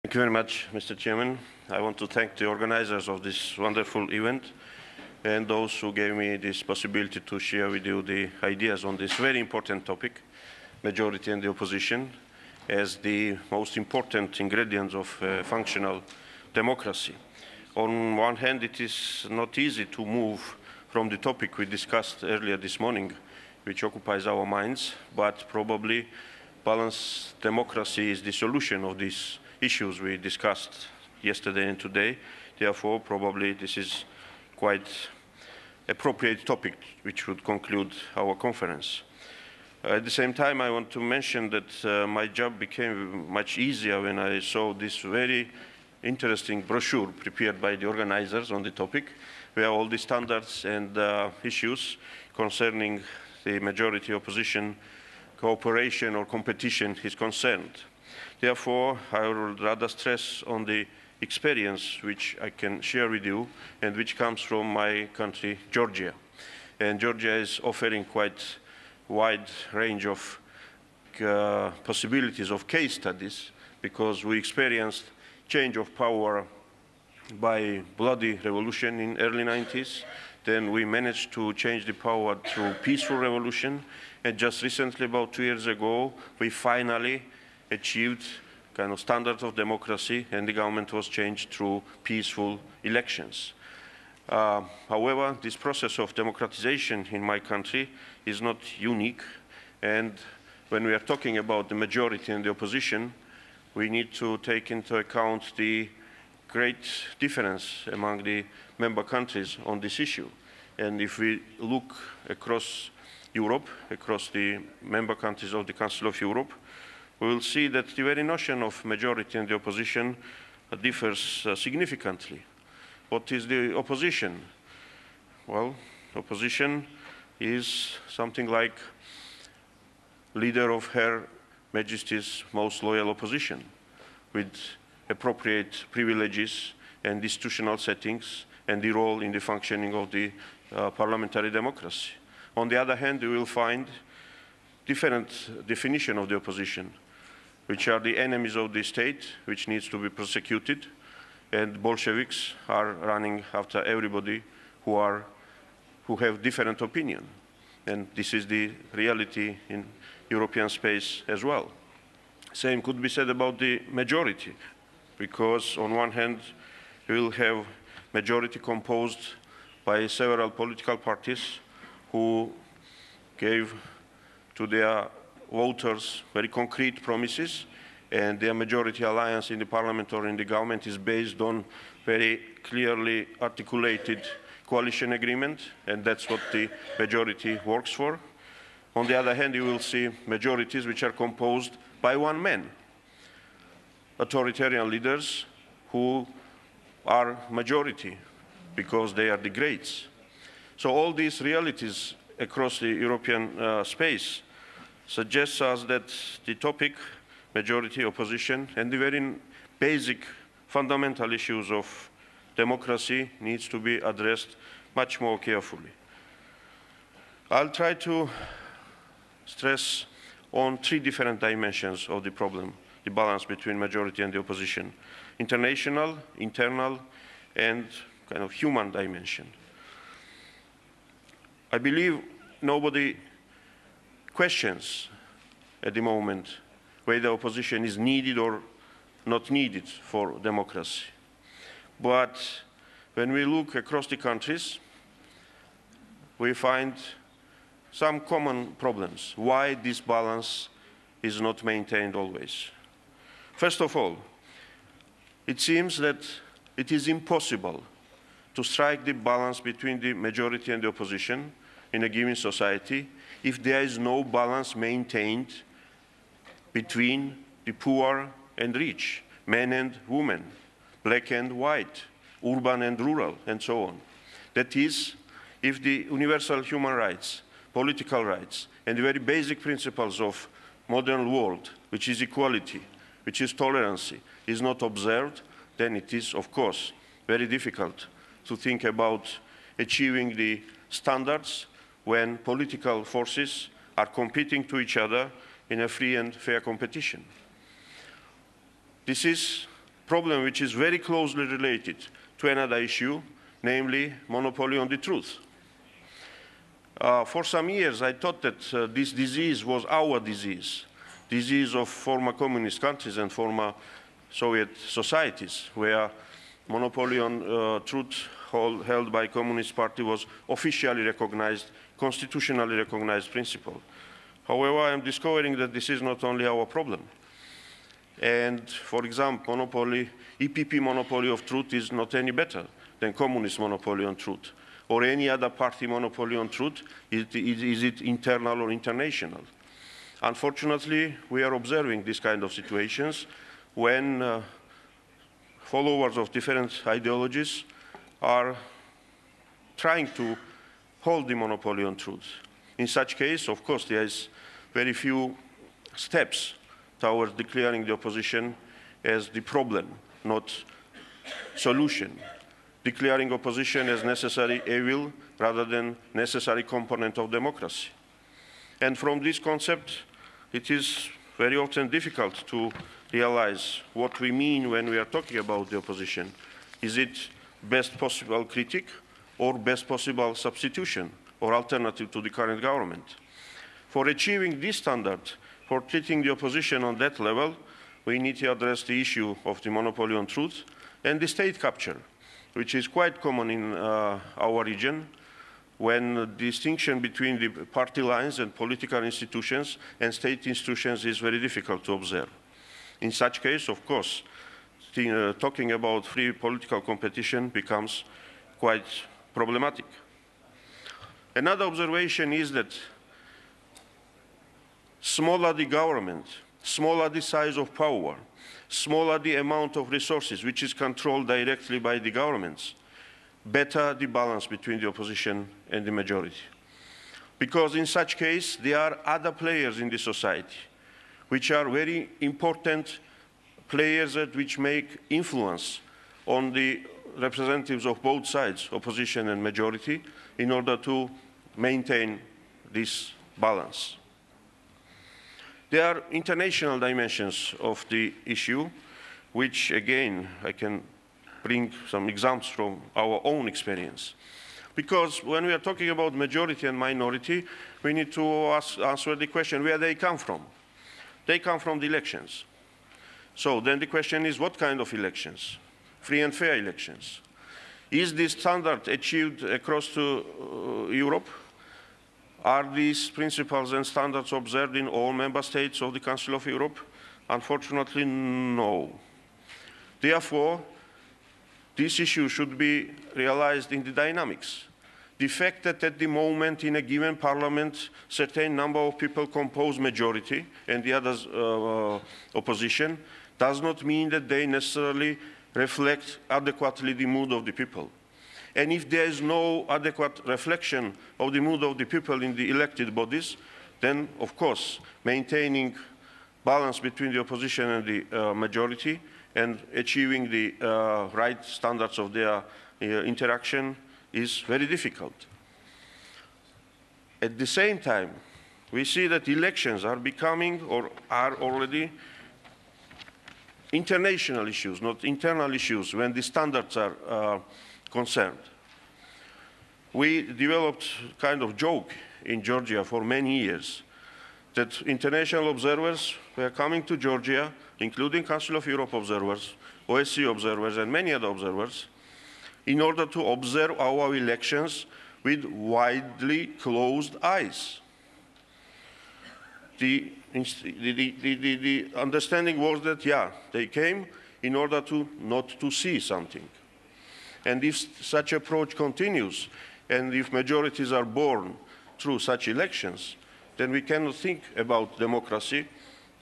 Thank you very much, Mr. Chairman. I want to thank the organizers of this wonderful event and those who gave me this possibility to share with you the ideas on this very important topic, majority and the opposition, as the most important ingredients of functional democracy. On one hand, it is not easy to move from the topic we discussed earlier this morning, which occupies our minds, but probably balanced democracy is the solution of these issues we discussed yesterday and today. Therefore, probably this is quite appropriate topic which would conclude our conference. At the same time, I want to mention that my job became much easier when I saw this very interesting brochure prepared by the organizers on the topic, where all the standards and issues concerning the majority opposition cooperation or competition is concerned. Therefore, I would rather stress on the experience which I can share with you and which comes from my country, Georgia. And Georgia is offering quite wide range of possibilities of case studies because we experienced change of power by bloody revolution in early 90s. Then we managed to change the power through peaceful revolution. And just recently, about 2 years ago, we finally achieved kind of standards of democracy and the government was changed through peaceful elections. However, this process of democratization in my country is not unique. And when we are talking about the majority and the opposition, we need to take into account the great difference among the member countries on this issue. And if we look across Europe, across the member countries of the Council of Europe, we will see that the very notion of majority and the opposition differs significantly. What is the opposition? Well, opposition is something like leader of Her Majesty's most loyal opposition, with appropriate privileges and institutional settings and the role in the functioning of the parliamentary democracy. On the other hand, you will find different definition of the opposition, which are the enemies of the state, which needs to be prosecuted, and Bolsheviks are running after everybody who have different opinion. And this is the reality in European space as well. Same could be said about the majority, because on one hand, you will have majority composed by several political parties who gave to their voters very concrete promises, and their majority alliance in the parliament or in the government is based on very clearly articulated coalition agreement, and that's what the majority works for. On the other hand, you will see majorities which are composed by one man, authoritarian leaders who are majority because they are the greats. So all these realities across the European space suggests us that the topic, majority, opposition, and the very basic fundamental issues of democracy needs to be addressed much more carefully. I'll try to stress on 3 different dimensions of the problem, the balance between majority and the opposition: international, internal, and kind of human dimension. I believe nobody questions at the moment whether opposition is needed or not needed for democracy. But when we look across the countries, we find some common problems, why this balance is not maintained always. First of all, it seems that it is impossible to strike the balance between the majority and the opposition in a given society if there is no balance maintained between the poor and rich, men and women, black and white, urban and rural, and so on. That is, if the universal human rights, political rights, and the very basic principles of modern world, which is equality, which is tolerancy, is not observed, then it is, of course, very difficult to think about achieving the standards when political forces are competing to each other in a free and fair competition. This is problem which is very closely related to another issue, namely monopoly on the truth. For some years, I thought that this disease was our disease of former communist countries and former Soviet societies, where monopoly on truth held by Communist Party was officially recognized, constitutionally recognized principle. However, I am discovering that this is not only our problem. And for example, EPP monopoly of truth is not any better than communist monopoly on truth, or any other party monopoly on truth. Is it internal or international? Unfortunately, we are observing this kind of situations when followers of different ideologies are trying to hold the monopoly on truth. In such case, of course, there is very few steps towards declaring the opposition as the problem, not solution. Declaring opposition as necessary evil rather than necessary component of democracy. And from this concept, it is very often difficult to realize what we mean when we are talking about the opposition. Is it best possible critique or best possible substitution or alternative to the current government? For achieving this standard, for treating the opposition on that level, we need to address the issue of the monopoly on truth and the state capture, which is quite common in our region, when the distinction between the party lines and political institutions and state institutions is very difficult to observe. In such case, of course, talking about free political competition becomes quite problematic. Another observation is that smaller the government, smaller the size of power, smaller the amount of resources which is controlled directly by the governments, better the balance between the opposition and the majority. Because in such case, there are other players in the society which are very important players which make influence on the representatives of both sides, opposition and majority, in order to maintain this balance. There are international dimensions of the issue, which again, I can bring some examples from our own experience. Because when we are talking about majority and minority, we need to answer the question where they come from. They come from the elections. So then the question is, what kind of elections? Free and fair elections. Is this standard achieved across Europe? Are these principles and standards observed in all member states of the Council of Europe? Unfortunately, no. Therefore, this issue should be realized in the dynamics. The fact that at the moment in a given parliament, certain number of people compose majority and the others opposition, does not mean that they necessarily reflect adequately the mood of the people. And if there is no adequate reflection of the mood of the people in the elected bodies, then of course maintaining balance between the opposition and the majority and achieving the right standards of their interaction is very difficult. At the same time, we see that elections are becoming or are already international issues, not internal issues, when the standards are concerned. We developed a kind of joke in Georgia for many years that international observers were coming to Georgia, including Council of Europe observers, OSCE observers, and many other observers, in order to observe our elections with widely closed eyes. The understanding was that, yeah, they came in order to not to see something. And if such approach continues, and if majorities are born through such elections, then we cannot think about democracy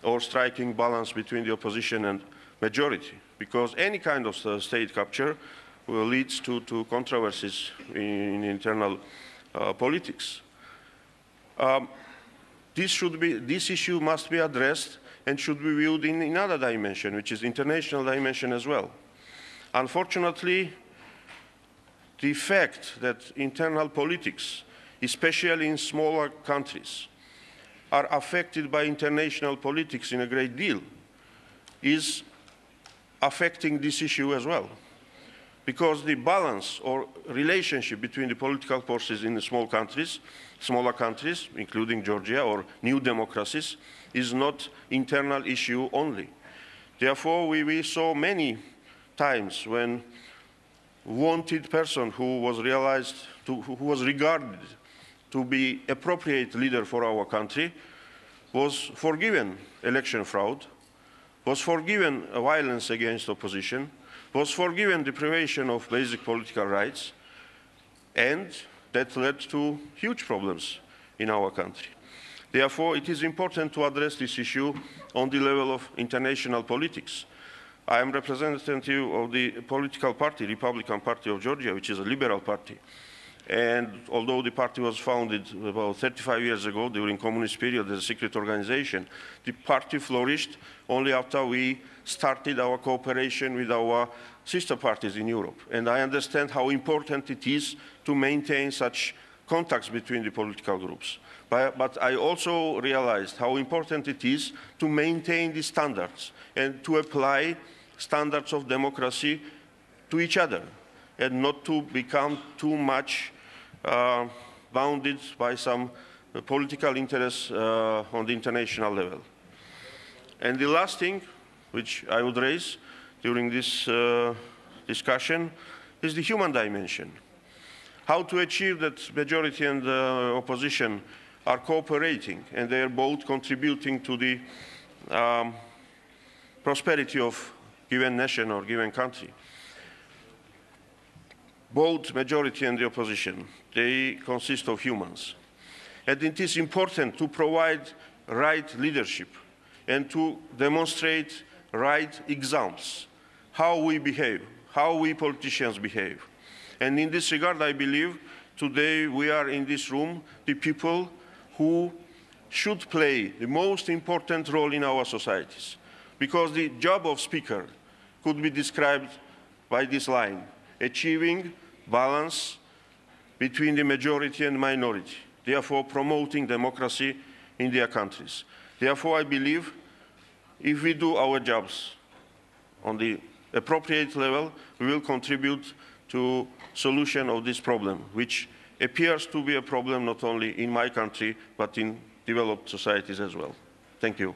or striking balance between the opposition and majority, because any kind of state capture will lead to controversies in internal politics. This issue must be addressed and should be viewed in another dimension, which is international dimension as well. Unfortunately, the fact that internal politics, especially in smaller countries, are affected by international politics in a great deal is affecting this issue as well. Because the balance or relationship between the political forces in the smaller countries, including Georgia or new democracies, is not internal issue only. Therefore, we saw many times when wanted person who was regarded to be appropriate leader for our country was forgiven election fraud, was forgiven violence against opposition, was forgiven deprivation of basic political rights, and that led to huge problems in our country. Therefore, it is important to address this issue on the level of international politics. I am representative of the political party, Republican Party of Georgia, which is a liberal party. And although the party was founded about 35 years ago during communist period as a secret organization, the party flourished only after we started our cooperation with our sister parties in Europe. And I understand how important it is to maintain such contacts between the political groups. But I also realized how important it is to maintain the standards and to apply standards of democracy to each other and not to become too much bounded by some political interests on the international level. And the last thing which I would raise during this discussion is the human dimension. How to achieve that majority and opposition are cooperating and they are both contributing to the prosperity of given nation or given country. Both majority and the opposition, they consist of humans. And it is important to provide right leadership and to demonstrate right examples, how we behave, how we politicians behave. And in this regard, I believe today we are in this room, the people who should play the most important role in our societies. Because the job of speaker could be described by this line, achieving balance between the majority and minority, therefore promoting democracy in their countries. Therefore, I believe if we do our jobs on the appropriate level, we will contribute to solution of this problem, which appears to be a problem not only in my country, but in developed societies as well. Thank you.